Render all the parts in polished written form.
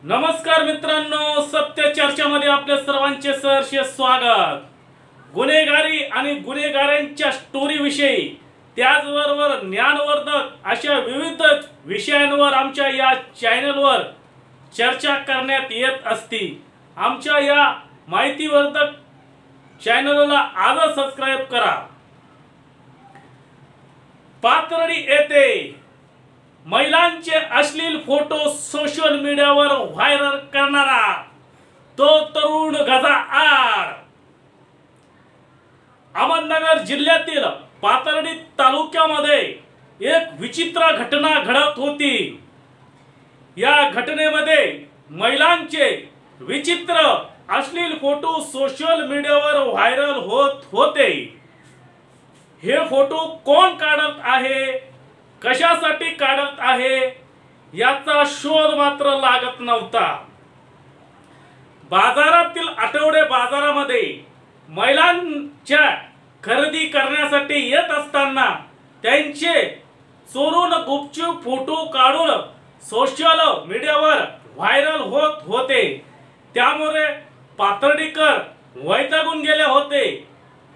नमस्कार मित्रांनो, सत्य चर्चामध्ये आपल्या सर्वांचे सहर्ष स्वागत। गुन्हेगारी आणि गुन्हेगारांच्या स्टोरी विषयी त्याचबरोबर ज्ञानवर्धक अशा विविध विषयांवर आमच्या या चॅनलवर चर्चा करण्यात येत असते। आमच्या या माहितीवर्धक चॅनलला आजच सबस्क्राइब करा। पाथर्डी येथे महिलांचे अश्लील फोटो सोशल मीडियावर व्हायरल करणारा तो तरुण गजाआड। अहमदनगर जिल्ह्यातील पाथर्डी तालुक्यामध्ये एक विचित्र घटना घडत होती। या घटनेमध्ये महिलांचे विचित्र अश्लील फोटो सोशल मीडियावर व्हायरल होत होते। हे फोटो कोण काढत आहे, कशासाठी काढत आहे याचा शोध मात्र लागत नव्हता। बाजारातील आठवडे बाजारामध्ये महिलांच्या खरेदी करण्यासाठी येत असताना त्यांचे चोरून गुपचूप फोटो काढून सोशल मीडियावर व्हायरल होत होते। त्यामुळे पाथर्डीकर वैतागून गेले होते।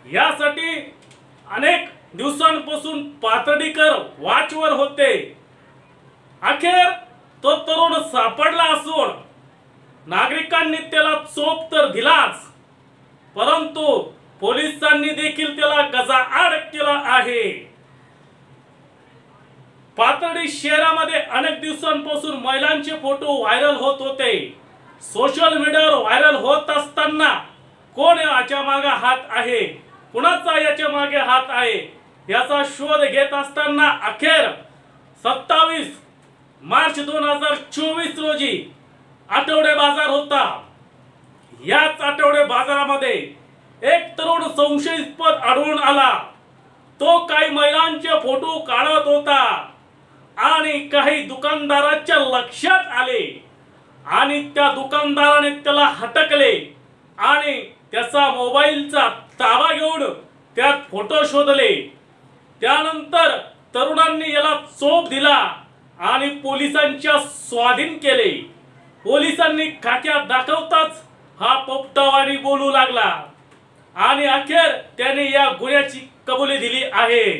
यासाठी अनेक दिवसांपासून पाथर्डीकर वाचवर होते। अखेर तो तरुण सापडला असून नागरिकांनी त्याला चोप तर दिलाच, परंतु पोलिसांनी देखील त्याला गजाआड केला आहे। पाथर्डी शहरामध्ये अनेक दिवसांपासून महिलांचे फोटो व्हायरल होत होते। सोशल मीडियावर व्हायरल होत असताना कोण याच्या मागे हात आहे, कुणाचा याच्या मागे हात आहे याचा शोध घेत असताना अखेर 27 मार्च 2024 रोजी आठवडे बाजार होता। याच आठवडे बाजारामध्ये एक तरुण संशयास्पद आढळून आला। तो काही महिलांचे फोटो काढत होता आणि काही दुकानदाराच्या लक्षात आले आणि त्या दुकानदाराने त्याला हटकले आणि त्याचा मोबाईलचा ताबा घेऊन त्यात फोटो शोधले। त्यानंतर तरुणांनी याला चोप दिला आणि पोलिसांच्या स्वाधीन केले। पोलिसांनी खाक्यात दाखवताच हा पोपटावाणी बोलू लागला आणि अखेर त्याने या गुन्ह्याची कबुली दिली आहे।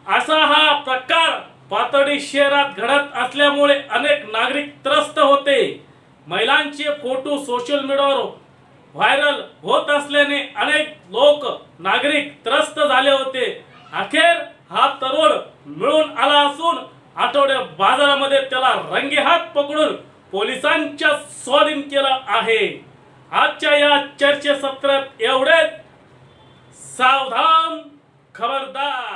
असा हा प्रकार पाथर्डी शहरात घडत असल्यामुळे अनेक नागरिक त्रस्त होते। महिलांचे फोटो सोशल मीडियावर व्हायरल होत असल्याने अनेक लोक नागरिक त्रस्त झाले होते। अखेर हा तरुण मिळून आला असून आठवडे बाजारामध्ये त्याला रंगेहात पकडून पोलिसांच्या स्वाधीन केला आहे। आजच्या या चर्चेसत्रात एवढेच। सावधान, खबरदार।